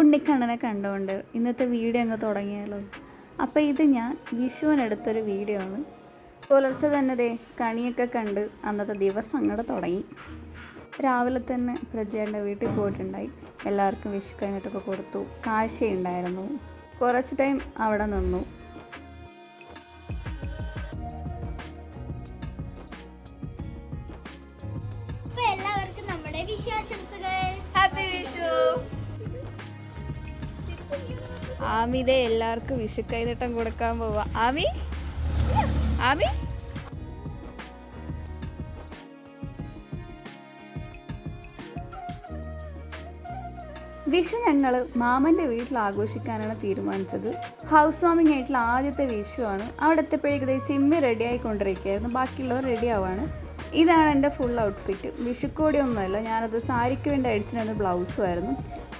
ഉണ്ണിക്കണ്ണനെ കണ്ടുകൊണ്ട് ഇന്നത്തെ വീഡിയോ അങ്ങ് തുടങ്ങിയാലോ. അപ്പോൾ ഇത് ഞാൻ വിഷുവിനെടുത്തൊരു വീഡിയോ ആണ്. പുലർച്ചെ തന്നെ ദേ കണിയൊക്കെ കണ്ട് അന്നത്തെ ദിവസം അങ്ങോട്ട് തുടങ്ങി. രാവിലെ തന്നെ പ്രജയുടെ വീട്ടിൽ പോയിട്ടുണ്ടായി. എല്ലാവർക്കും വിഷു കഴിഞ്ഞിട്ടൊക്കെ കൊടുത്തു. കാശയുണ്ടായിരുന്നു. കുറച്ച് ടൈം അവിടെ നിന്നു. എല്ലാവർക്കും നമ്മുടെ വിഷുആശംസകൾ. ഹാപ്പി വിഷു. ആമിതേ എല്ലാവർക്കും വിഷു കൈനീട്ടം കൊടുക്കാൻ പോവാ. ആമി ആമി വിഷു ഞങ്ങൾ മാമൻ്റെ വീട്ടിൽ ആഘോഷിക്കാനാണ് തീരുമാനിച്ചത്. ഹൗസ് വാമിംഗ് ആയിട്ടുള്ള ആദ്യത്തെ വിഷുവാണ്. അവിടെ എത്തിയപ്പോഴേക്കതേ ചിമ്മി റെഡി ആയിക്കൊണ്ടിരിക്കുകയായിരുന്നു. ബാക്കിയുള്ളവർ റെഡി ആവാണ്. ഇതാണ് എൻ്റെ ഫുൾ ഔട്ട്ഫിറ്റ്. വിഷുക്കോടിയൊന്നുമല്ല, ഞാനത് സാരിക്ക് വേണ്ടി അടിച്ചിരുന്ന ബ്ലൗസുമായിരുന്നു.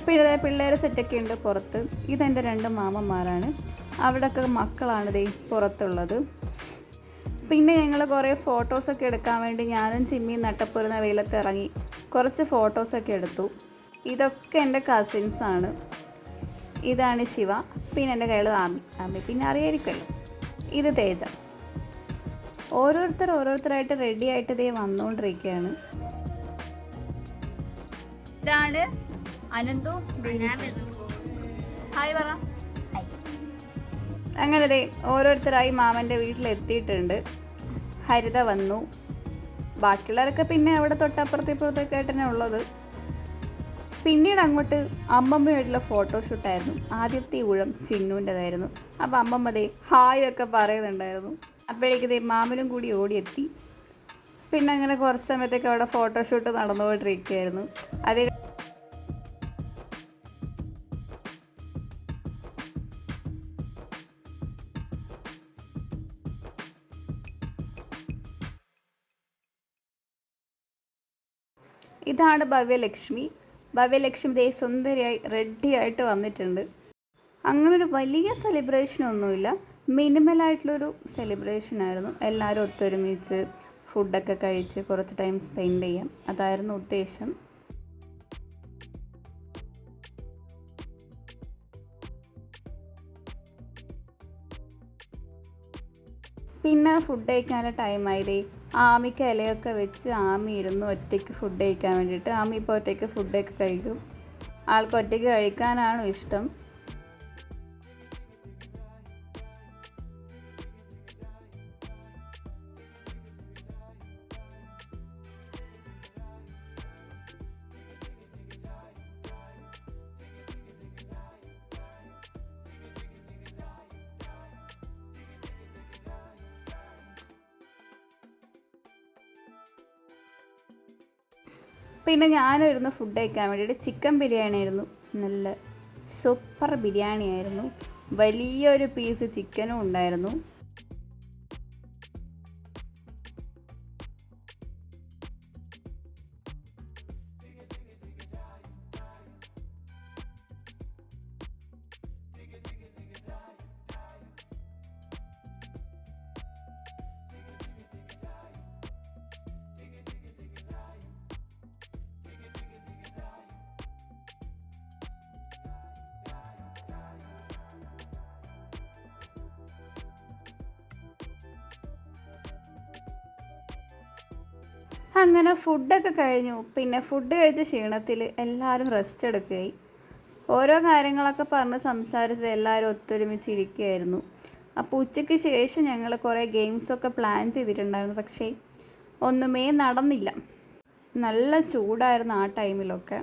പിന്നെ പിള്ളേരെ സെറ്റൊക്കെ ഉണ്ട് പുറത്ത്. ഇതെൻ്റെ 2 മാമന്മാരാണ്. അവിടെയൊക്കെ മക്കളാണ് ദേ പുറത്തുള്ളത്. പിന്നെ ഞങ്ങൾ കുറേ ഫോട്ടോസൊക്കെ എടുക്കാൻ വേണ്ടി ഞാനും ചിമ്മിയും നട്ടപ്പൊരുന്ന വെയിലത്ത് ഇറങ്ങി കുറച്ച് ഫോട്ടോസൊക്കെ എടുത്തു. ഇതൊക്കെ എൻ്റെ കസിൻസാണ്. ഇതാണ് ശിവ. പിന്നെ എൻ്റെ കയ്യിൽ ആമി പിന്നെ അറിയായിരിക്കുമല്ലോ. ഇത് തേജ. ഓരോരുത്തരായിട്ട് റെഡി ആയിട്ട് ഇതേ വന്നുകൊണ്ടിരിക്കുകയാണ്. ഇതാണ് അനന്തു. ഹായ് പറ. അങ്ങനെ ദേ ഓരോരുത്തരായി മാമൻ്റെ വീട്ടിലെത്തിയിട്ടുണ്ട്. ഹരിത വന്നു. ബാക്കിയുള്ളവരൊക്കെ പിന്നെ അവിടെ തൊട്ടപ്പുറത്തേക്ക് ആയിട്ട് തന്നെ ഉള്ളത്. പിന്നീട് അങ്ങോട്ട് അമ്മമ്മയായിട്ടുള്ള ഫോട്ടോഷൂട്ടായിരുന്നു. ആദ്യത്തെ ഊഴം ചിന്നുവിൻ്റെതായിരുന്നു. അപ്പോൾ അമ്മമ്മ ദേ ഹായ് ഒക്കെ പറയുന്നുണ്ടായിരുന്നു. അപ്പോഴേക്ക് ദേ മാമനും കൂടി ഓടിയെത്തി. പിന്നെ അങ്ങനെ കുറച്ച് സമയത്തേക്ക് അവിടെ ഫോട്ടോഷൂട്ട് നടന്നുകൊണ്ടിരിക്കുകയായിരുന്നു. അതേ ഇതാണ് ഭവ്യലക്ഷ്മി. ഭവ്യലക്ഷ്മി ദേ സുന്ദരിയായി റെഡിയായിട്ട് വന്നിട്ടുണ്ട്. അങ്ങനൊരു വലിയ സെലിബ്രേഷനൊന്നുമില്ല, മിനിമലായിട്ടുള്ളൊരു സെലിബ്രേഷനായിരുന്നു. എല്ലാവരും ഒത്തൊരുമിച്ച് ഫുഡൊക്കെ കഴിച്ച് കുറച്ച് ടൈം സ്പെൻഡ് ചെയ്യാം, അതായിരുന്നു ഉദ്ദേശം. പിന്നെ ഫുഡ് കഴിക്കാനുള്ള ടൈമായതേ. ആമിക്ക് ഇലയൊക്കെ വെച്ച് ആമി ഇരുന്നു ഒറ്റയ്ക്ക് ഫുഡ് കഴിക്കാൻ വേണ്ടിയിട്ട്. ആമി ഇപ്പോൾ ഒറ്റയ്ക്ക് ഫുഡൊക്കെ കഴിക്കും. ആൾക്ക് ഒറ്റയ്ക്ക് കഴിക്കാനാണോ ഇഷ്ടം. പിന്നെ ഞാനിരുന്ന് ഫുഡ് കഴിക്കാൻ വേണ്ടിയിട്ട് ചിക്കൻ ബിരിയാണി ആയിരുന്നു. നല്ല സൂപ്പർ ബിരിയാണി ആയിരുന്നു. വലിയൊരു പീസ് ചിക്കനും ഉണ്ടായിരുന്നു. അങ്ങനെ ഫുഡൊക്കെ കഴിഞ്ഞു. പിന്നെ ഫുഡ് കഴിച്ച ക്ഷീണത്തിൽ എല്ലാവരും റെസ്റ്റ് എടുക്കുകയായി. ഓരോ കാര്യങ്ങളൊക്കെ പറഞ്ഞ് സംസാരിച്ച് എല്ലാവരും ഒത്തൊരുമിച്ചിരിക്കുകയായിരുന്നു. അപ്പോൾ ഉച്ചയ്ക്ക് ശേഷം ഞങ്ങൾ കുറേ ഗെയിംസൊക്കെ പ്ലാൻ ചെയ്തിട്ടുണ്ടായിരുന്നു. പക്ഷേ ഒന്നുമേ നടന്നില്ല. നല്ല ചൂടായിരുന്നു ആ ടൈമിലൊക്കെ.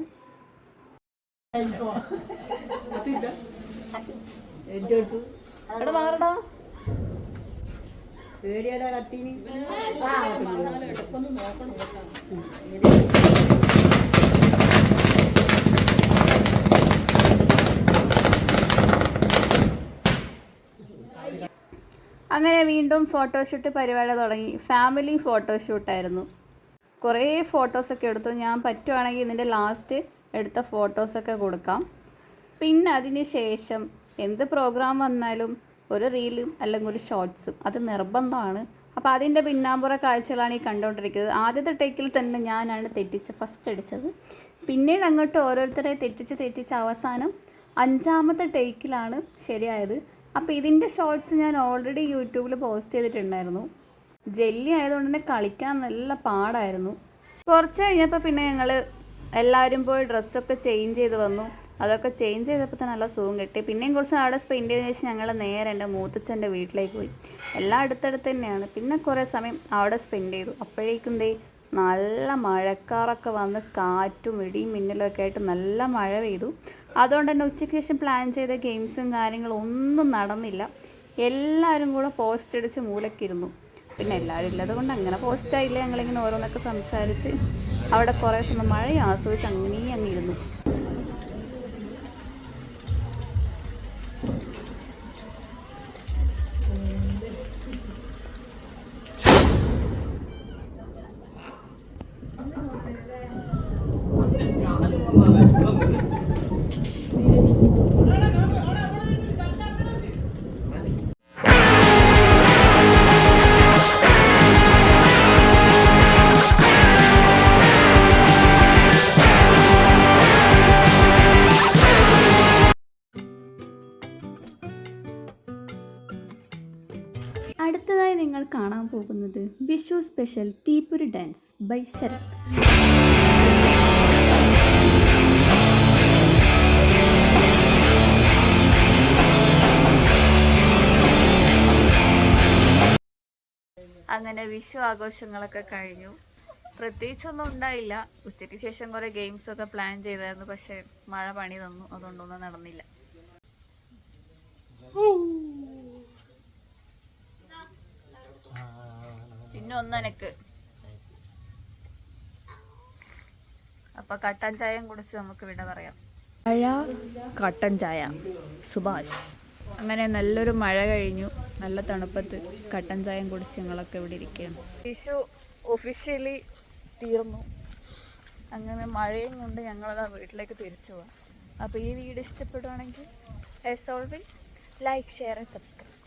അങ്ങനെ വീണ്ടും ഫോട്ടോഷൂട്ട് പരിപാടി തുടങ്ങി. ഫാമിലി ഫോട്ടോഷൂട്ടായിരുന്നു. കുറേ ഫോട്ടോസൊക്കെ എടുത്തു. ഞാൻ പറ്റുവാണെങ്കിൽ ഇതിൻ്റെ ലാസ്റ്റ് എടുത്ത ഫോട്ടോസൊക്കെ കൊടുക്കാം. പിന്നെ അതിന് ശേഷം എന്ത് പ്രോഗ്രാം വന്നാലും ഒരു റീലും അല്ലെങ്കിൽ ഒരു ഷോർട്സും അത് നിർബന്ധമാണ്. അപ്പോൾ അതിൻ്റെ പിന്നാമ്പുറ കാഴ്ചകളാണ് ഈ കണ്ടുകൊണ്ടിരിക്കുന്നത്. ആദ്യത്തെ ടേക്കിൽ തന്നെ ഞാനാണ് ഫസ്റ്റ് അടിച്ചത്. പിന്നീട് അങ്ങോട്ട് ഓരോരുത്തരെ തെറ്റിച്ച് അവസാനം 5ാമത്തെ ടേക്കിലാണ് ശരിയായത്. അപ്പോൾ ഇതിൻ്റെ ഷോർട്സ് ഞാൻ ഓൾറെഡി യൂട്യൂബിൽ പോസ്റ്റ് ചെയ്തിട്ടുണ്ടായിരുന്നു. ജെല്ലി ആയതുകൊണ്ട് തന്നെ കളിക്കാൻ നല്ല പാടായിരുന്നു. കുറച്ച് കഴിഞ്ഞപ്പോൾ പിന്നെ ഞങ്ങൾ എല്ലാവരും പോയി ഡ്രസ്സൊക്കെ ചേഞ്ച് ചെയ്ത് വന്നു. അതൊക്കെ ചേഞ്ച് ചെയ്തപ്പോൾ തന്നെ നല്ല സുഖം കിട്ടി. പിന്നെയും കുറച്ച് അവിടെ സ്പെൻഡ് ചെയ്തതിന് ശേഷം ഞങ്ങൾ നേരെ എൻ്റെ മൂത്തച്ഛൻ്റെ വീട്ടിലേക്ക് പോയി. എല്ലാം അടുത്തടുത്ത് തന്നെയാണ്. പിന്നെ കുറേ സമയം അവിടെ സ്പെൻഡ് ചെയ്തു. അപ്പോഴേക്കും നല്ല മഴക്കാറൊക്കെ വന്ന് കാറ്റും ഇടിയും മിന്നലും ഒക്കെ ആയിട്ട് നല്ല മഴ പെയ്തു. അതുകൊണ്ട് തന്നെ ഉച്ചയ്ക്ക് ശേഷം പ്ലാൻ ചെയ്ത ഗെയിംസും കാര്യങ്ങളും ഒന്നും നടന്നില്ല. എല്ലാവരും കൂടെ പോസ്റ്റ് അടിച്ച് മൂലക്കിരുന്നു. പിന്നെ എല്ലാവരും ഇല്ലാതെ കൊണ്ട് അങ്ങനെ പോസ്റ്റായില്ല. ഞങ്ങളിങ്ങനെ ഓരോന്നൊക്കെ സംസാരിച്ച് അവിടെ കുറേ സമയം മഴ ആസ്വദിച്ച് അങ്ങനെ ഇരുന്നു. അടുത്തതായി നിങ്ങൾ കാണാൻ പോകുന്നത് വിഷു സ്പെഷ്യൽ തീപ്പൊരി ഡാൻസ് ബൈ ശരത്. അങ്ങനെ വിഷു ആഘോഷങ്ങളൊക്കെ കഴിഞ്ഞു. പ്രത്യേകിച്ചൊന്നും ഉണ്ടായില്ല. ഉച്ചയ്ക്ക് ശേഷം കുറേ ഗെയിംസൊക്കെ പ്ലാൻ ചെയ്തായിരുന്നു. പക്ഷേ മഴ പണി തന്നു. അതുകൊണ്ടൊന്നും നടന്നില്ല. ചിന്നൊന്നെനക്ക് അപ്പൊ കട്ടൻ ചായയും കുടിച്ച് നമുക്ക് വിട പറയാം. മഴ, കട്ടൻ ചായ, സുഭാഷ്. അങ്ങനെ നല്ലൊരു മഴ കഴിഞ്ഞു. നല്ല തണുപ്പത്ത് കട്ടൻ ചായയും കുടിച്ച് ഞങ്ങളൊക്കെ ഇവിടെ ഇരിക്കുകയാണ്. വിഷു ഒഫീഷ്യലി തീർന്നു. അങ്ങനെ മഴയും കൊണ്ട് ഞങ്ങളത് വീട്ടിലേക്ക് തിരിച്ചു പോവാം. അപ്പോൾ ഈ വീഡിയോ ഇഷ്ടപ്പെടുവാണെങ്കിൽ as always like, share and subscribe.